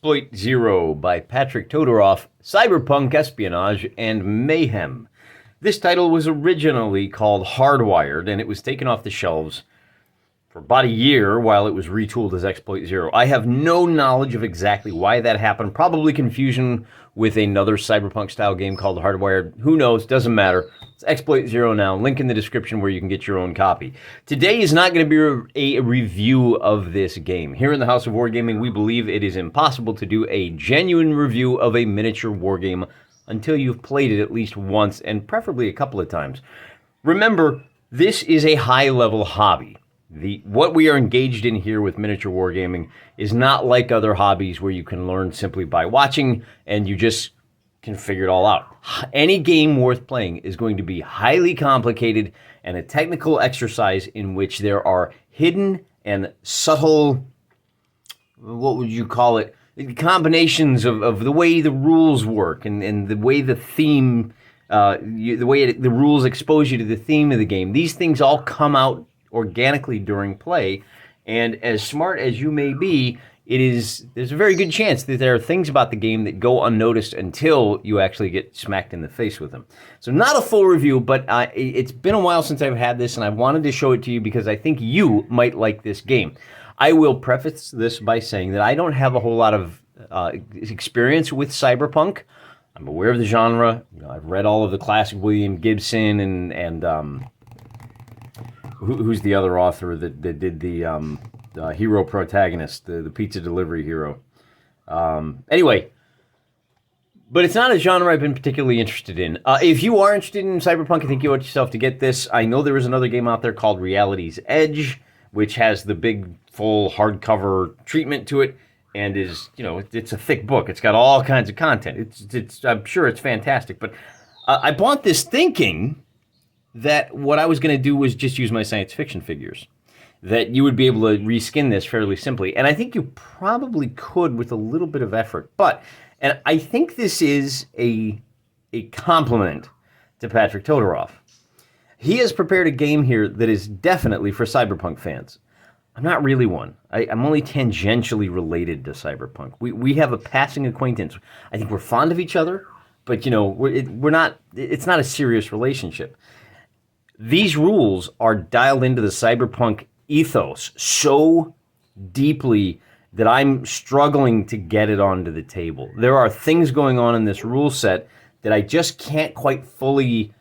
Exploit Zero by Patrick Todoroff, Cyberpunk Espionage and Mayhem. This title was originally called Hardwired, and it was taken off the shelves for about a year while it was retooled as Exploit Zero. I have no knowledge of exactly why that happened. Probably confusion with another Cyberpunk-style game called Hardwired. Who knows? Doesn't matter. It's Exploit Zero now. Link in the description where you can get your own copy. Today is not going to be a review of this game. Here in the House of Wargaming, we believe it is impossible to do a genuine review of a miniature wargame until you've played it at least once, and preferably a couple of times. Remember, this is a high-level hobby. What we are engaged in here with miniature wargaming is not like other hobbies where you can learn simply by watching and you just can figure it all out. Any game worth playing is going to be highly complicated and a technical exercise in which there are hidden and subtle, what would you call it, combinations of the way the rules work and the way the theme, the way the rules expose you to the theme of the game. These things all come out organically during play, and as smart as you may be, there's a very good chance that there are things about the game that go unnoticed until you actually get smacked in the face with them. So not a full review, but it's been a while since I've had this, and I wanted to show it to you because I think you might like this game. I will preface this by saying that I don't have a whole lot of experience with cyberpunk. I'm aware of the genre. I've read all of the classic William Gibson and who's the other author that did the hero protagonist, the pizza delivery hero. Anyway, but it's not a genre I've been particularly interested in. If you are interested in cyberpunk, I think you owe it yourself to get this. I know there is another game out there called Reality's Edge, which has the big, full, hardcover treatment to it, and is, it's a thick book. It's got all kinds of content. I'm sure it's fantastic, but I bought this thinking that what I was going to do was just use my science fiction figures, that you would be able to reskin this fairly simply. And I think you probably could with a little bit of effort. And I think this is a compliment to Patrick Todoroff. He has prepared a game here that is definitely for cyberpunk fans. I'm not really one. I'm only tangentially related to cyberpunk. We have a passing acquaintance. I think we're fond of each other, but we're not. It's not a serious relationship. These rules are dialed into the cyberpunk ethos so deeply that I'm struggling to get it onto the table. There are things going on in this rule set that I just can't quite fully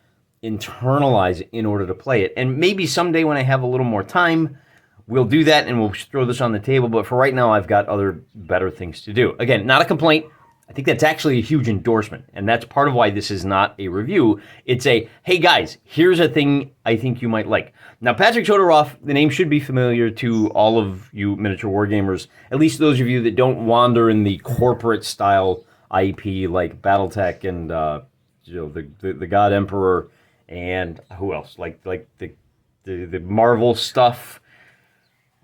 internalize in order to play it. And maybe someday when I have a little more time, we'll do that and we'll throw this on the table. But for right now, I've got other better things to do. Again, not a complaint. I think that's actually a huge endorsement, and that's part of why this is not a review. It's a, hey guys, here's a thing I think you might like. Now, Patrick Todoroff, the name should be familiar to all of you miniature wargamers, at least those of you that don't wander in the corporate-style IP like BattleTech and the God Emperor and who else? Like the Marvel stuff.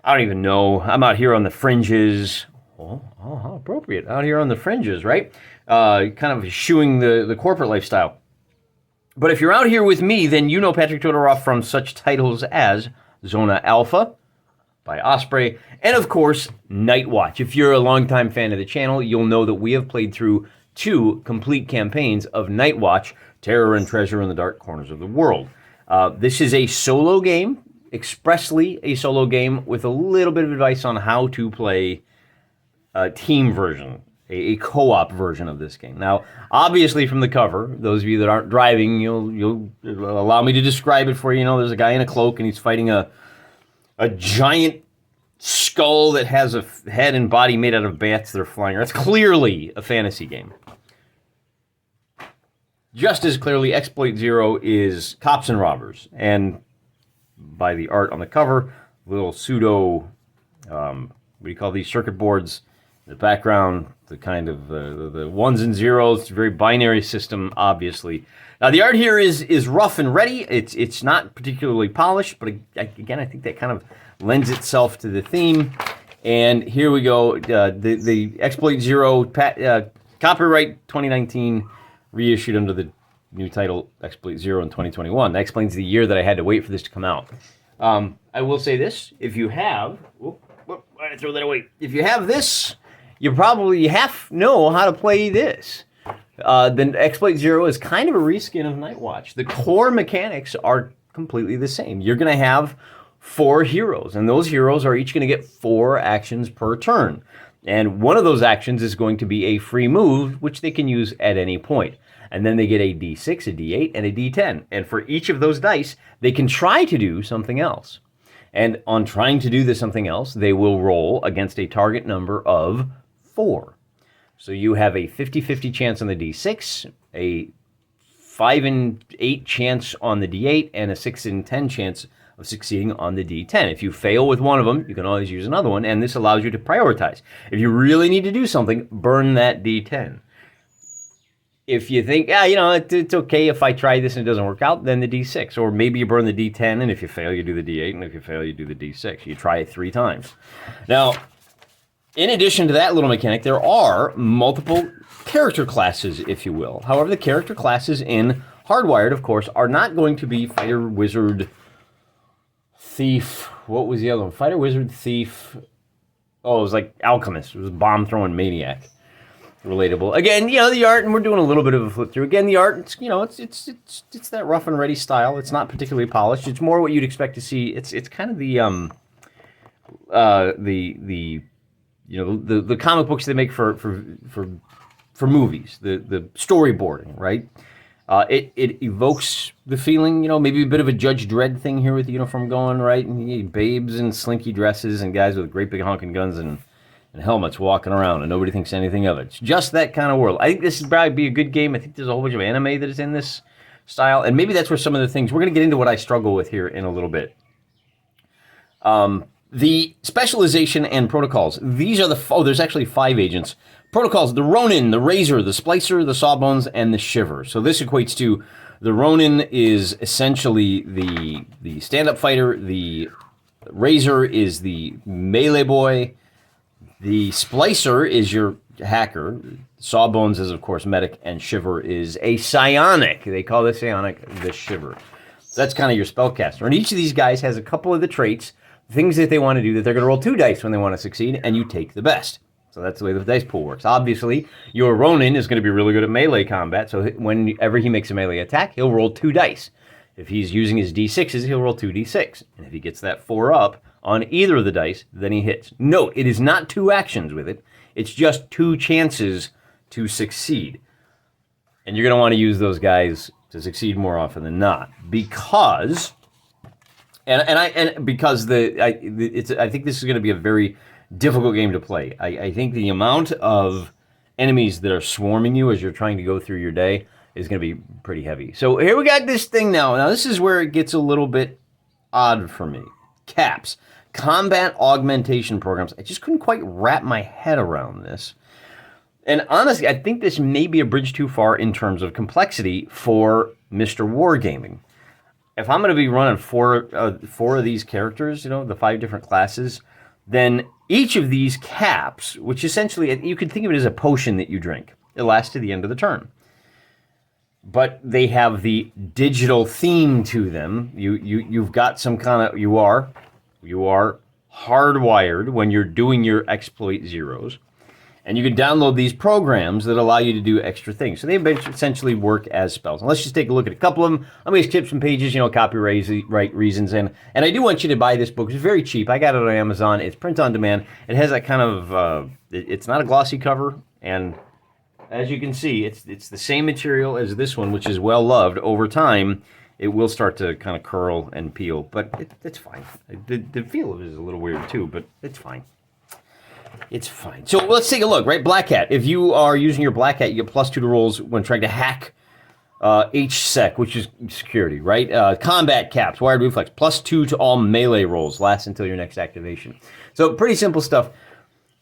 I don't even know. I'm out here on the fringes. Oh, how appropriate. Out here on the fringes, right? Kind of eschewing the corporate lifestyle. But if you're out here with me, then you know Patrick Todoroff from such titles as Zona Alpha by Osprey, and of course, Night Watch. If you're a longtime fan of the channel, you'll know that we have played through 2 complete campaigns of Night Watch, Terror and Treasure in the Dark Corners of the World. This is a solo game, expressly a solo game, with a little bit of advice on how to play a team version, a co-op version of this game. Now, obviously from the cover, those of you that aren't driving, you'll allow me to describe it for you. There's a guy in a cloak and he's fighting a giant skull that has a head and body made out of bats that are flying around. That's clearly a fantasy game. Just as clearly, Exploit Zero is cops and robbers. And by the art on the cover, little pseudo, what do you call these, circuit boards, the background, the kind of the ones and zeros. It's a very binary system, obviously. Now, the art here is rough and ready. It's not particularly polished, but again, I think that kind of lends itself to the theme. And here we go. The Exploit Zero copyright 2019, reissued under the new title Exploit Zero in 2021. That explains the year that I had to wait for this to come out. I will say this: if you have, I throw that away. If you have this you probably half know how to play this. The Exploit Zero is kind of a reskin of Night Watch. The core mechanics are completely the same. You're going to have 4 heroes, and those heroes are each going to get 4 actions per turn. And one of those actions is going to be a free move, which they can use at any point. And then they get a D6, a D8, and a D10. And for each of those dice, they can try to do something else. And on trying to do this something else, they will roll against a target number of 4. So you have a 50-50 chance on the D6, a 5 in 8 chance on the D8, and a 6 in 10 chance of succeeding on the D10. If you fail with one of them, you can always use another one, and this allows you to prioritize. If you really need to do something, burn that D10. If you think, it's okay if I try this and it doesn't work out, then the D6. Or maybe you burn the D10, and if you fail, you do the D8, and if you fail, you do the D6. You try it 3 times. Now, in addition to that little mechanic, there are multiple character classes, if you will. However, the character classes in Hardwired, of course, are not going to be Fighter, Wizard, Thief. What was the other one? Fighter, Wizard, Thief. Oh, it was like Alchemist. It was bomb-throwing maniac. Relatable. Again, the art, and we're doing a little bit of a flip through. Again, the art, it's that rough and ready style. It's not particularly polished. It's more what you'd expect to see. It's kind of the comic books they make for movies, the storyboarding, right? It evokes the feeling, maybe a bit of a Judge Dredd thing here with the uniform going, right? And babes in slinky dresses and guys with great big honking guns and helmets walking around, and nobody thinks anything of it. It's just that kind of world. I think this would probably be a good game. I think there's a whole bunch of anime that is in this style, and maybe that's where some of the things, we're going to get into what I struggle with here in a little bit. The specialization and protocols. These are there's actually 5 agents. Protocols: the Ronin, the Razor, the Splicer, the Sawbones, and the Shiver. So this equates to the Ronin is essentially the stand-up fighter, the Razor is the melee boy, the Splicer is your hacker, Sawbones is, of course, medic, and Shiver is a psionic. They call this psionic the Shiver. So that's kind of your spellcaster. And each of these guys has a couple of the traits, things that they want to do, that they're going to roll 2 dice when they want to succeed, and you take the best. So that's the way the dice pool works. Obviously, your Ronin is going to be really good at melee combat, so whenever he makes a melee attack, he'll roll 2 dice. If he's using his D6s, he'll roll 2 D6. And if he gets that 4 up on either of the dice, then he hits. Note, it is not 2 actions with it. It's just 2 chances to succeed. And you're going to want to use those guys to succeed more often than not. Because, I think this is going to be a very difficult game to play. I think the amount of enemies that are swarming you as you're trying to go through your day is going to be pretty heavy. So here we got this thing now. Now this is where it gets a little bit odd for me. CAPS, Combat Augmentation Programs. I just couldn't quite wrap my head around this. And honestly, I think this may be a bridge too far in terms of complexity for Mr. Wargaming. If I'm going to be running four of these characters, the 5 different classes, then each of these caps, which essentially, you could think of it as a potion that you drink. It lasts to the end of the turn. But they have the digital theme to them. You've got some kind of, you are hardwired when you're doing your exploit zeros. And you can download these programs that allow you to do extra things. So they essentially work as spells. And let's just take a look at a couple of them. I'm going to skip some pages, copyright reasons. And I do want you to buy this book. It's very cheap. I got it on Amazon. It's print on demand. It has that kind of, it's not a glossy cover. And as you can see, it's the same material as this one, which is well loved. Over time, it will start to kind of curl and peel. But it's fine. The feel of it is a little weird too, but it's fine. It's fine. So let's take a look, right? Black Hat. If you are using your Black Hat, you get +2 to rolls when trying to hack HSEC, which is security, right? Combat Caps, Wired Reflex, +2 to all melee rolls, lasts until your next activation. So pretty simple stuff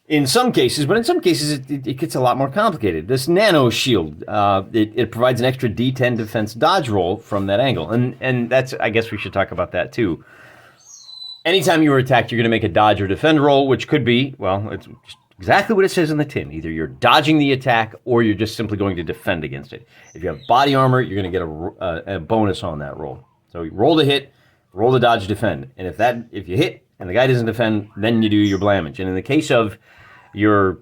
in some cases, but in some cases it gets a lot more complicated. This Nano Shield, it provides an extra D10 defense dodge roll from that angle. And that's, I guess we should talk about that too. Anytime you are attacked, you're going to make a dodge or defend roll, which could be, well, it's exactly what it says in the tin. Either you're dodging the attack or you're just simply going to defend against it. If you have body armor, you're going to get a bonus on that roll. So you roll to hit, roll to dodge, defend. And if you hit and the guy doesn't defend, then you do your blamage. And in the case of your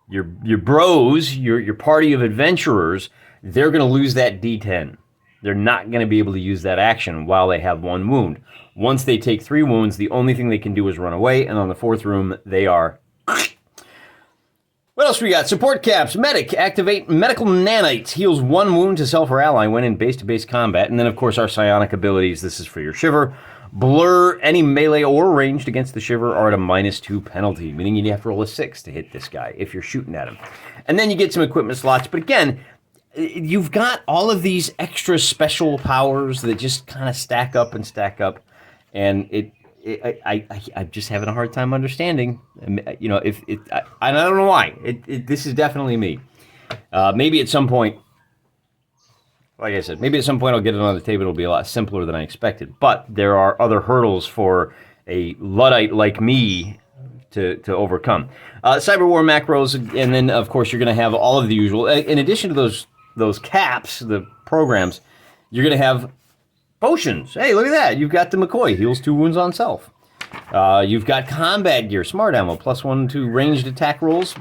your bros, your party of adventurers, they're going to lose that D10. They're not going to be able to use that action while they have 1 wound. Once they take 3 wounds, the only thing they can do is run away, and on the 4th room, they are... What else we got? Support caps. Medic. Activate medical nanites. Heals 1 wound to self or ally when in base-to-base combat. And then, of course, our psionic abilities. This is for your shiver. Blur. Any melee or ranged against the shiver are at a -2 penalty, meaning you have to roll a 6 to hit this guy if you're shooting at him. And then you get some equipment slots. But again, you've got all of these extra special powers that just kind of stack up. And I'm just having a hard time understanding. You know, I don't know why. This is definitely me. Maybe at some point, like I said, maybe at some point I'll get it on the table. It'll be a lot simpler than I expected. But there are other hurdles for a Luddite like me to overcome. Cyber War macros, and then of course you're going to have all of the usual. In addition to those caps, the programs, you're going to have potions. Hey, look at that. You've got the McCoy. Heals 2 wounds on self. You've got combat gear. Smart ammo. +1 to ranged attack rolls.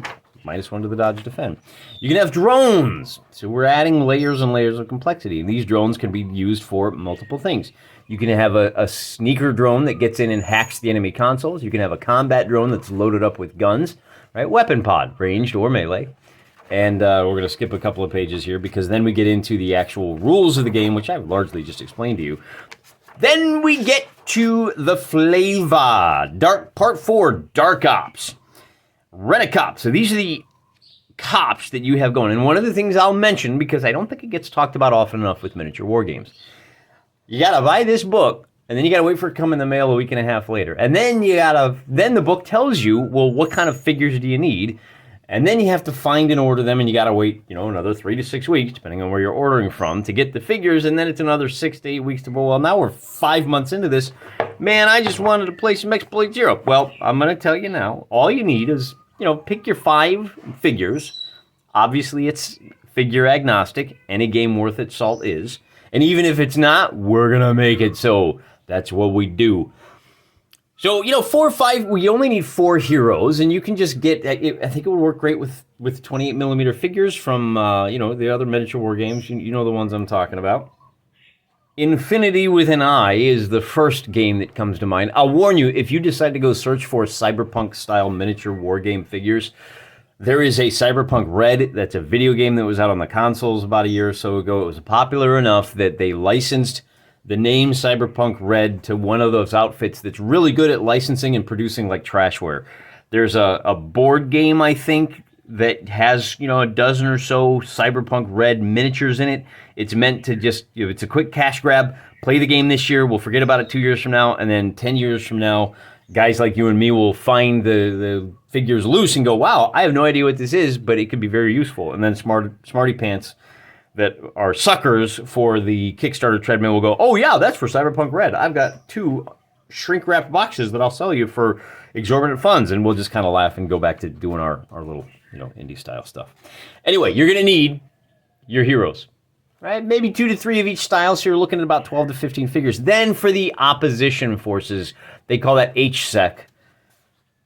-1 to the dodge defend. You can have drones. So we're adding layers and layers of complexity. And these drones can be used for multiple things. You can have a sneaker drone that gets in and hacks the enemy consoles. You can have a combat drone that's loaded up with guns. Right? Weapon pod. Ranged or melee. And we're going to skip a couple of pages here because then we get into the actual rules of the game, which I've largely just explained to you. Then we get to the flavor. Part 4, Dark Ops. Rent-a-Cop. So these are the cops that you have going. And one of the things I'll mention, because I don't think it gets talked about often enough with miniature war games, you got to buy this book, and then you got to wait for it to come in the mail a week and a half later. And then then the book tells you, well, what kind of figures do you need? And then you have to find and order them, and you got to wait, another 3 to 6 weeks, depending on where you're ordering from, to get the figures. And then it's another 6 to 8 weeks to go. Well, now we're 5 months into this. Man, I just wanted to play some Exploit Zero. Well, I'm going to tell you now. All you need is, pick your 5 figures. Obviously, it's figure agnostic. Any game worth its salt is. And even if it's not, we're going to make it so. That's what we do. So, 4 or 5, we only need 4 heroes, and you can just get, I think it would work great with 28mm figures from, the other miniature war games. You know the ones I'm talking about. Infinity with an I is the first game that comes to mind. I'll warn you, if you decide to go search for cyberpunk-style miniature war game figures, there is a Cyberpunk Red that's a video game that was out on the consoles about a year or so ago. It was popular enough that they licensed the name Cyberpunk Red to one of those outfits that's really good at licensing and producing like trashware. There's a board game, I think, that has, a dozen or so Cyberpunk Red miniatures in it. It's meant to just, it's a quick cash grab. Play the game this year. We'll forget about it 2 years from now. And then 10 years from now, guys like you and me will find the figures loose and go, wow, I have no idea what this is, but it could be very useful. And then smarty pants that are suckers for the Kickstarter treadmill will go, oh yeah, that's for Cyberpunk Red. I've got 2 shrink-wrapped boxes that I'll sell you for exorbitant funds, and we'll just kind of laugh and go back to doing our little, indie-style stuff. Anyway, you're going to need your heroes, right? Maybe 2 to 3 of each style, so you're looking at about 12 to 15 figures. Then for the opposition forces, they call that HSEC,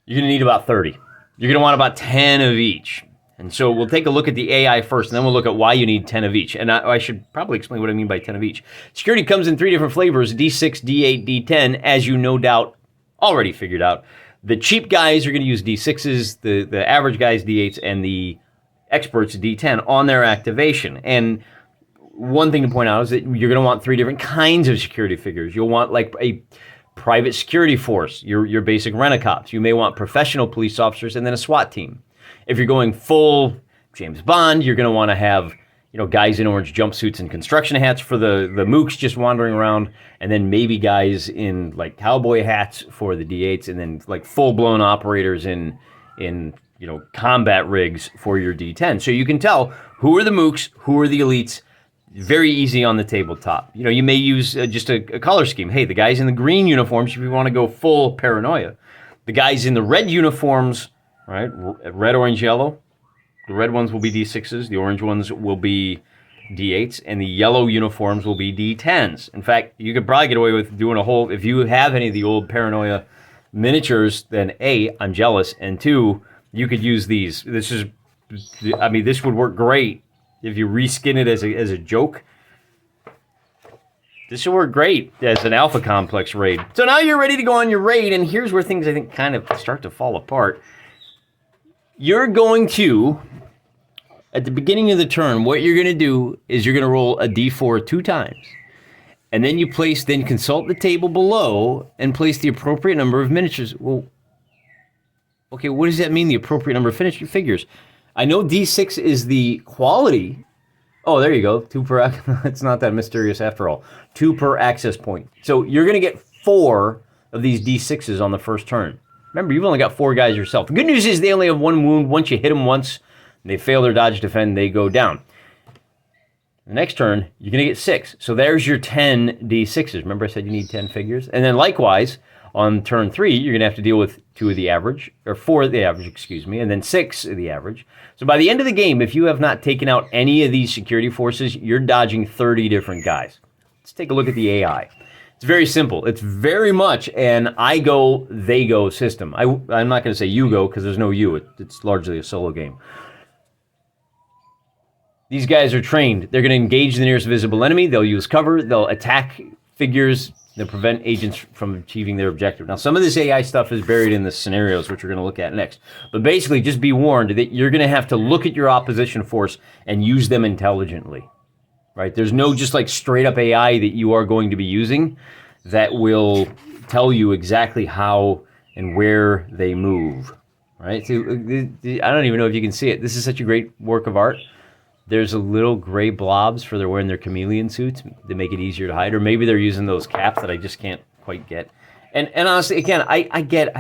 you're going to need about 30. You're going to want about 10 of each. And so we'll take a look at the AI first, and then we'll look at why you need 10 of each. And I should probably explain what I mean by 10 of each. Security comes in 3 different flavors, D6, D8, D10, as you no doubt already figured out. The cheap guys are going to use D6s, the average guys D8s, and the experts D10 on their activation. And one thing to point out is that you're going to want 3 different kinds of security figures. You'll want like a private security force, your basic rent-a-cops. You may want professional police officers and then a SWAT team. If you're going full James Bond, you're going to want to have, guys in orange jumpsuits and construction hats for the mooks just wandering around, and then maybe guys in like cowboy hats for the D8s, and then like full-blown operators in combat rigs for your D10. So you can tell who are the mooks, who are the elites. Very easy on the tabletop. You may use just a color scheme. Hey, the guys in the green uniforms, if you want to go full paranoia. The guys in the red uniforms, right? Red, orange, yellow. The red ones will be D6s. The orange ones will be D8s. And the yellow uniforms will be D10s. In fact, you could probably get away with doing a whole... If you have any of the old Paranoia miniatures, then A, I'm jealous. And 2, you could use these. This is I mean, this would work great if you reskin it as a joke. This would work great as an Alpha Complex raid. So now you're ready to go on your raid, and here's where things, I think, kind of start to fall apart. You're going to, at the beginning of the turn, what you're going to do is you're going to roll a d4 2 times. And then you consult the table below and place the appropriate number of miniatures. Well, okay, what does that mean, the appropriate number of figures? I know d6 is the quality. Oh, there you go. 2 per. It's not that mysterious after all. 2 per access point. So you're going to get 4 of these d6s on the first turn. Remember, you've only got 4 guys yourself. The good news is they only have 1 wound. Once you hit them once, and they fail their dodge defend, they go down. The next turn, you're going to get 6. So there's your 10 d6s. Remember I said you need 10 figures? And then likewise, on turn 3, you're going to have to deal with 2 of the average, or 4 of the average, excuse me, and then 6 of the average. So by the end of the game, if you have not taken out any of these security forces, you're dodging 30 different guys. Let's take a look at the AI. It's very simple. It's very much an I go, they go system. I'm not going to say you go because there's no you. It's largely a solo game. These guys are trained. They're going to engage the nearest visible enemy. They'll use cover. They'll attack figures. They'll prevent agents from achieving their objective. Now, some of this AI stuff is buried in the scenarios, which we're going to look at next. But basically, just be warned that you're going to have to look at your opposition force and use them intelligently. Right? There's no just like straight up AI that you are going to be using that will tell you exactly how and where they move. Right? So, I don't even know if you can see it. This is such a great work of art. There's a little gray blobs for they're wearing their chameleon suits. They make it easier to hide. Or maybe they're using those caps that I just can't quite get. And honestly, again, I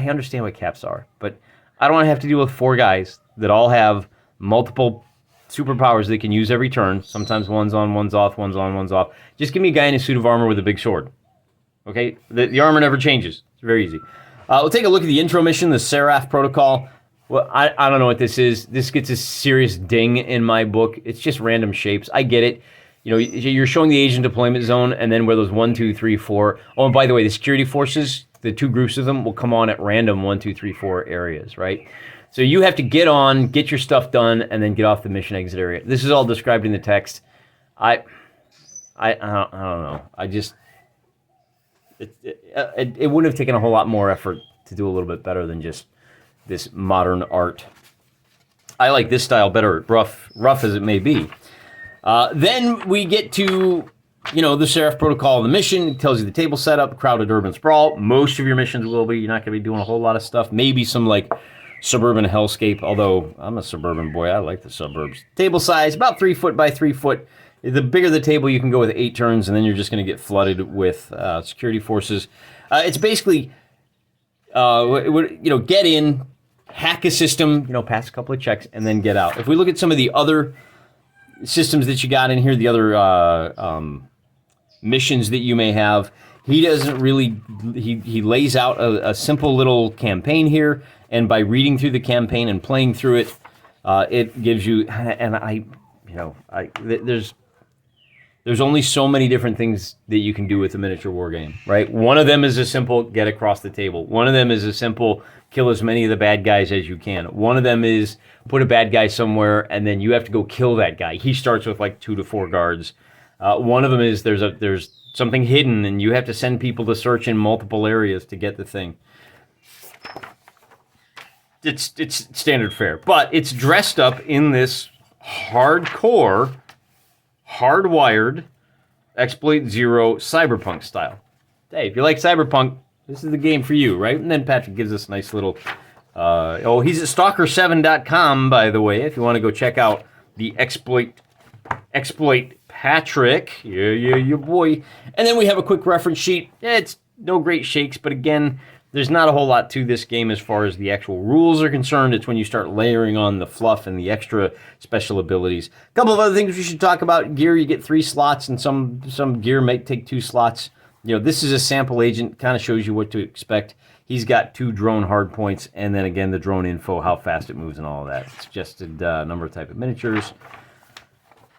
understand what caps are. But I don't want to have to deal with 4 guys that all have multiple superpowers they can use every turn. Sometimes one's on, one's off, one's on, one's off. Just give me a guy in a suit of armor with a big sword. Okay? The armor never changes. It's very easy. We'll take a look at the intro mission, the Seraph Protocol. Well, I don't know what this is. This gets a serious ding in my book. It's just random shapes. I get it. You know, you're showing the agent deployment zone, and then where those 1, 2, 3, 4. Oh, and by the way, the security forces, the 2 groups of them will come on at random 1, 2, 3, 4 areas, right? So you have to get on, get your stuff done, and then get off the mission exit area. This is all described in the text. I don't know. It wouldn't have taken a whole lot more effort to do a little bit better than just this modern art. I like this style better, rough as it may be. Then we get to, the Seraph Protocol of the mission. It tells you the table setup, crowded urban sprawl. Most of your missions will be. You're not going to be doing a whole lot of stuff. Maybe some like suburban hellscape, although I'm a suburban boy. I like the suburbs. Table size, about 3 foot by 3 foot. The bigger the table, you can go with 8 turns, and then you're just going to get flooded with security forces. It's basically, get in, hack a system, pass a couple of checks, and then get out. If we look at some of the other systems that you got in here, the other missions that you may have, he doesn't really, he lays out a simple little campaign here, and by reading through the campaign and playing through it, it gives you, and there's only so many different things that you can do with a miniature war game, right? One of them is a simple get across the table. One of them is a simple kill as many of the bad guys as you can. One of them is put a bad guy somewhere and then you have to go kill that guy. He starts with like 2 to 4 guards. One of them is there's something hidden and you have to send people to search in multiple areas to get the thing. It's standard fare, but it's dressed up in this hardcore, hardwired, Exploit Zero cyberpunk style. Hey, if you like cyberpunk, this is the game for you, right? And then Patrick gives us a nice little... he's at stalker7.com, by the way, if you want to go check out the Exploit Patrick. Yeah, boy. And then we have a quick reference sheet. It's no great shakes, but again, there's not a whole lot to this game as far as the actual rules are concerned. It's when you start layering on the fluff and the extra special abilities. A couple of other things we should talk about. Gear, you get 3 slots, and some gear might take 2 slots. This is a sample agent, kind of shows you what to expect. He's got 2 drone hardpoints, and then again, the drone info, how fast it moves and all of that. Suggested number of type of miniatures.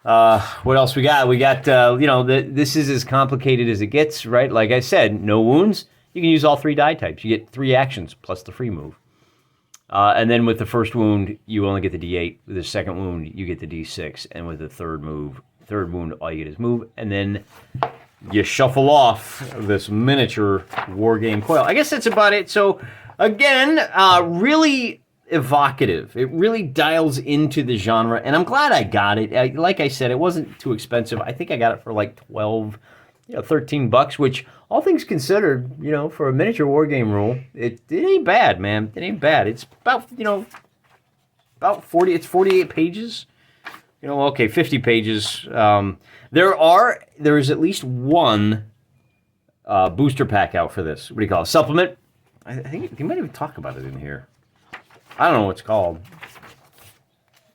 What else we got? We got, this is as complicated as it gets, right? Like I said, no wounds. You can use all 3 die types. You get 3 actions plus the free move. And then with the first wound, you only get the D8. With the second wound, you get the D6. And with the third wound, all you get is move. And then you shuffle off this miniature Wargame coil. I guess that's about it. So, again, really evocative. It really dials into the genre. And I'm glad I got it. Like I said, it wasn't too expensive. I think I got it for like 12, $13, which, all things considered, for a miniature war game rule, it ain't bad, man. It ain't bad. It's about 40. It's 48 pages. Okay, 50 pages. There is at least one booster pack out for this. What do you call it? Supplement. I think they might even talk about it in here. I don't know what it's called.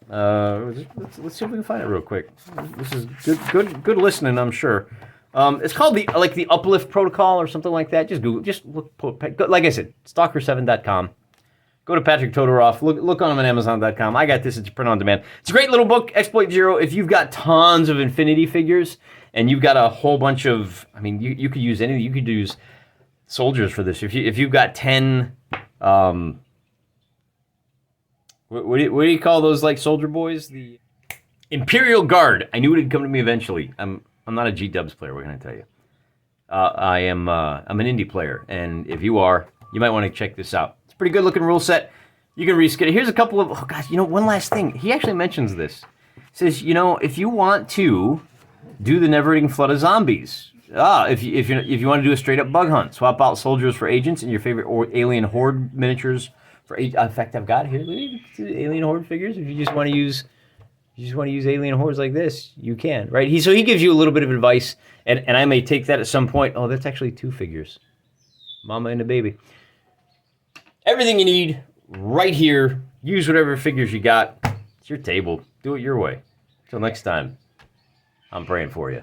Let's see if we can find it real quick. This is good listening, I'm sure. It's called the Uplift Protocol or something like that. Just Google. Just look. Like I said, stalker7.com. Go to Patrick Todoroff. Look on him at Amazon.com. I got this. It's print on demand. It's a great little book. Exploit Zero. If you've got tons of Infinity figures and you've got a whole bunch of, you could use anything. You could use soldiers for this. If you've got 10. What do you call those, like, soldier boys? The Imperial Guard. I knew it would come to me eventually. I'm not a G-Dubs player. What can I tell you? I'm an indie player, and if you are, you might want to check this out. It's a pretty good looking rule set. You can reskin it. Here's a couple of. Oh gosh, one last thing. He actually mentions this. He says, if you want to do the never-ending flood of zombies. If you want to do a straight up bug hunt, swap out soldiers for agents and your favorite alien horde miniatures. In fact, I've got here alien horde figures. If you just want to use alien hordes like this, you can, right? So he gives you a little bit of advice, and I may take that at some point. Oh, that's actually 2 figures, mama and a baby. Everything you need right here. Use whatever figures you got. It's your table. Do it your way. Until next time, I'm praying for you.